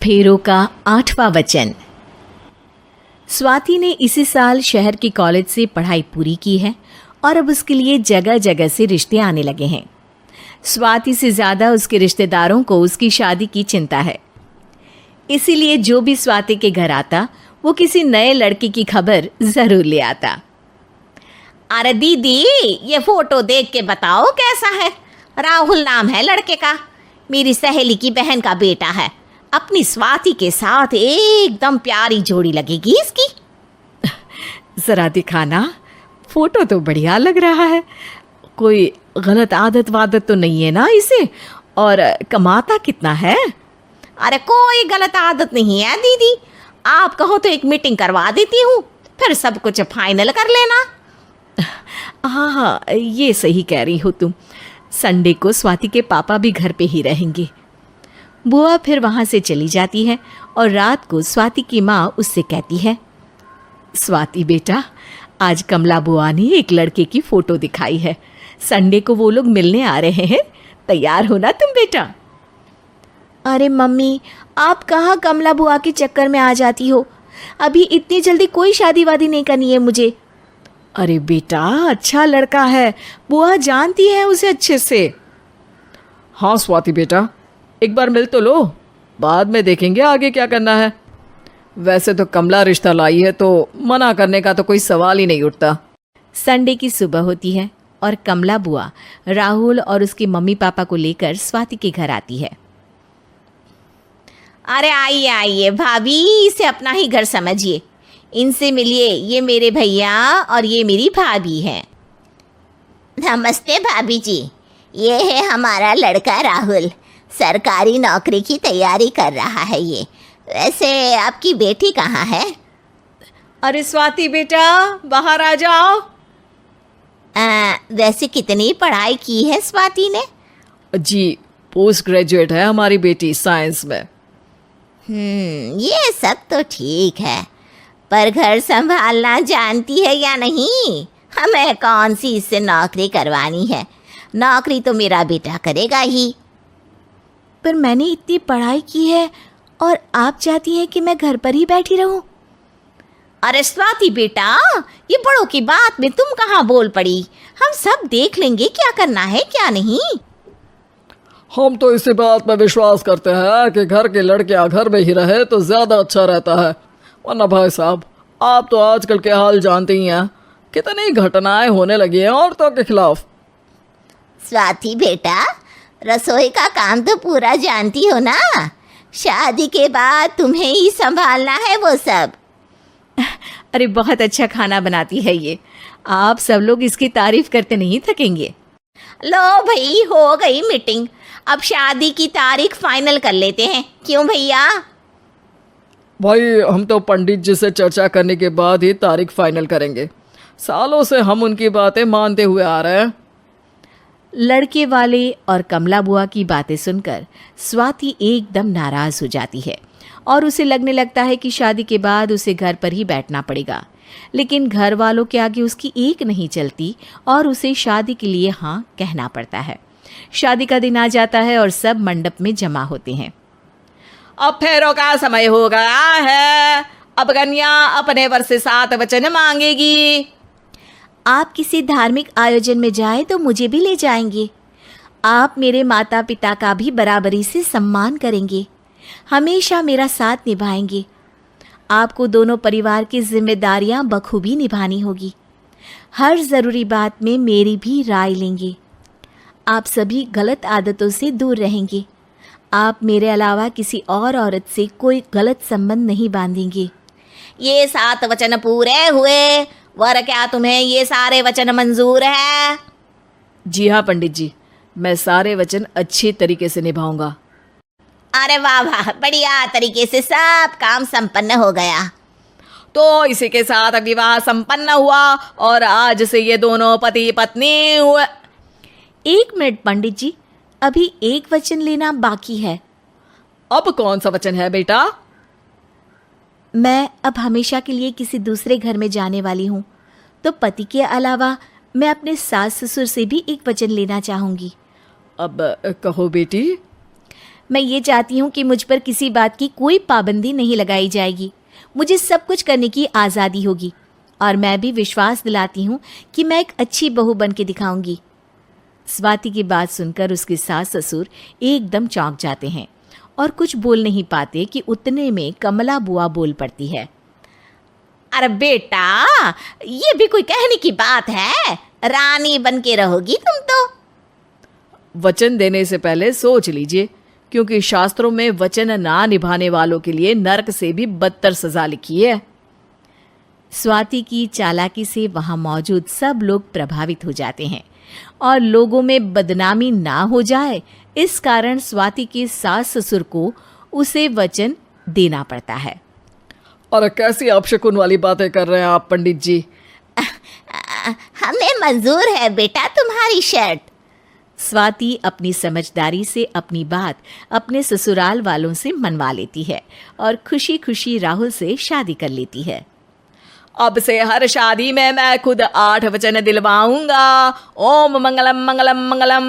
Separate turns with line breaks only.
फेरों का 8वां वचन। स्वाति ने इसी साल शहर के कॉलेज से पढ़ाई पूरी की है और अब उसके लिए जगह जगह से रिश्ते आने लगे हैं। स्वाति से ज़्यादा उसके रिश्तेदारों को उसकी शादी की चिंता है, इसीलिए जो भी स्वाति के घर आता वो किसी नए लड़के की खबर ज़रूर ले आता।
अरे दीदी, ये फोटो देख के बताओ कैसा है। राहुल नाम है लड़के का, मेरी सहेली की बहन का बेटा है। अपनी स्वाति के साथ एकदम प्यारी जोड़ी लगेगी इसकी।
ज़रा दिखाना, फोटो तो बढ़िया लग रहा है। कोई गलत आदत वादत तो नहीं है ना इसे? और कमाता कितना है?
अरे कोई गलत आदत नहीं है दीदी, आप कहो तो एक मीटिंग करवा देती हूँ, फिर सब कुछ फाइनल कर लेना।
हाँ हाँ, ये सही कह रही हो तुम। संडे को स्वाति के पापा भी घर पे ही रहेंगे। बुआ फिर वहाँ से चली जाती है और रात को स्वाति की माँ उससे कहती है, स्वाति बेटा, आज कमला बुआ ने एक लड़के की फ़ोटो दिखाई है। संडे को वो लोग मिलने आ रहे हैं, तैयार हो ना तुम बेटा?
अरे मम्मी, आप कहाँ कमला बुआ के चक्कर में आ जाती हो? अभी इतनी जल्दी कोई शादी वादी नहीं करनी है मुझे।
अरे बेटा, अच्छा लड़का है, बुआ जानती है उसे अच्छे से। हाँ स्वाति बेटा, एक बार मिल तो लो, बाद में देखेंगे आगे क्या करना है। वैसे तो कमला रिश्ता लाई है तो मना करने का तो कोई सवाल ही नहीं उठता। संडे की सुबह होती है और कमला बुआ राहुल और उसके मम्मी पापा को लेकर स्वाति के घर आती है।
अरे आइए आइए भाभी, इसे अपना ही घर समझिए, इनसे मिलिए। ये मेरे भैया और ये मेरी भाभी है।
नमस्ते भाभी जी, ये है हमारा लड़का राहुल, सरकारी नौकरी की तैयारी कर रहा है ये। वैसे आपकी बेटी कहाँ है?
अरे स्वाति बेटा, बाहर आ जाओ।
वैसे कितनी पढ़ाई की है स्वाति ने?
जी, पोस्ट ग्रेजुएट है हमारी बेटी साइंस में।
ये सब तो ठीक है, पर घर संभालना जानती है या नहीं? हमें कौन सी इससे नौकरी करवानी है, नौकरी तो मेरा बेटा करेगा ही।
पर मैंने इतनी पढ़ाई की है और आप चाहती हैं कि मैं घर पर ही बैठी रहूं?
अरे स्वाति बेटा, ये बड़ों की बात में तुम कहाँ बोल पड़ी? हम सब देख लेंगे क्या करना है क्या नहीं।
हम तो इसी बात पर विश्वास करते हैं कि घर के लड़कियां घर में ही रहे तो ज़्यादा अच्छा रहता है। वरना भाई साहब, आप तो आजकल के हाल जानते ही हैं, कितनी घटनाएं होने लगी हैं औरतों के खिलाफ।
स्वाति बेटा, रसोई का काम तो पूरा जानती हो ना? शादी के बाद तुम्हें ही संभालना है वो सब।
अरे बहुत अच्छा खाना बनाती है ये, आप सब लोग इसकी तारीफ करते नहीं थकेंगे।
लो भाई, हो गई मीटिंग, अब शादी की तारीख फाइनल कर लेते हैं, क्यों भैया?
भाई, हम तो पंडित जी से चर्चा करने के बाद ही तारीख फाइनल करेंगे। सालों से हम उनकी बातें मानते हुए आ रहे हैं।
लड़के वाले और कमला बुआ की बातें सुनकर स्वाति एकदम नाराज हो जाती है और उसे लगने लगता है कि शादी के बाद उसे घर पर ही बैठना पड़ेगा। लेकिन घर वालों के आगे उसकी एक नहीं चलती और उसे शादी के लिए हाँ कहना पड़ता है। शादी का दिन आ जाता है और सब मंडप में जमा होते हैं।
अब फेरों का समय हो गया है, अब कन्या अपने वर से 7 वचन मांगेगी।
आप किसी धार्मिक आयोजन में जाएं तो मुझे भी ले जाएंगे। आप मेरे माता पिता का भी बराबरी से सम्मान करेंगे, हमेशा मेरा साथ निभाएंगे। आपको दोनों परिवार की जिम्मेदारियां बखूबी निभानी होगी। हर ज़रूरी बात में मेरी भी राय लेंगे। आप सभी गलत आदतों से दूर रहेंगे। आप मेरे अलावा किसी और औरत से कोई गलत संबंध नहीं बांधेंगे।
ये 7 वचन पूरे हुए, वर क्या तुम्हें ये सारे वचन मंजूर है?
जी हाँ पंडित जी, मैं सारे वचन अच्छे तरीके से निभाऊंगा।
अरे वाह वाह, बढ़िया तरीके से सब काम संपन्न हो गया।
तो इसी के साथ विवाह संपन्न हुआ और आज से ये दोनों पति पत्नी हुए।
1 मिनट पंडित जी, अभी एक वचन लेना बाकी है।
अब कौन सा वचन है बेटा?
मैं अब हमेशा के लिए किसी दूसरे घर में जाने वाली हूँ, तो पति के अलावा मैं अपने सास ससुर से भी एक वचन लेना चाहूँगी।
अब कहो बेटी।
मैं ये चाहती हूँ कि मुझ पर किसी बात की कोई पाबंदी नहीं लगाई जाएगी। मुझे सब कुछ करने की आज़ादी होगी और मैं भी विश्वास दिलाती हूँ कि मैं एक अच्छी बहू बन के दिखाऊंगी। स्वाति की बात सुनकर उसके सास ससुर एकदम चौंक जाते हैं और कुछ बोल नहीं पाते कि उतने में कमला बुआ बोल पड़ती है।
अरे बेटा, ये भी कोई कहने की बात है? रानी बन के रहोगी तुम तो।
वचन देने से पहले सोच लीजिए, क्योंकि शास्त्रों में वचन ना निभाने वालों के लिए नरक से भी बदतर सजा लिखी है।
स्वाति की चालाकी से वहां मौजूद सब लोग प्रभावित हो जाते हैं और लोगों में बदनामी ना हो जाए, इस कारण स्वाति के सास ससुर को उसे वचन देना पड़ता है।
और कैसी अपशकुन वाली बातें कर रहे हैं आप पंडित जी?
हमें मंजूर है बेटा तुम्हारी शर्त।
स्वाति अपनी समझदारी से अपनी बात अपने ससुराल वालों से मनवा लेती है और खुशी खुशी राहुल से शादी कर लेती है।
अब से हर शादी में मैं खुद 8 वचन दिलवाऊंगा। ओम मंगलम मंगलम मंगलम।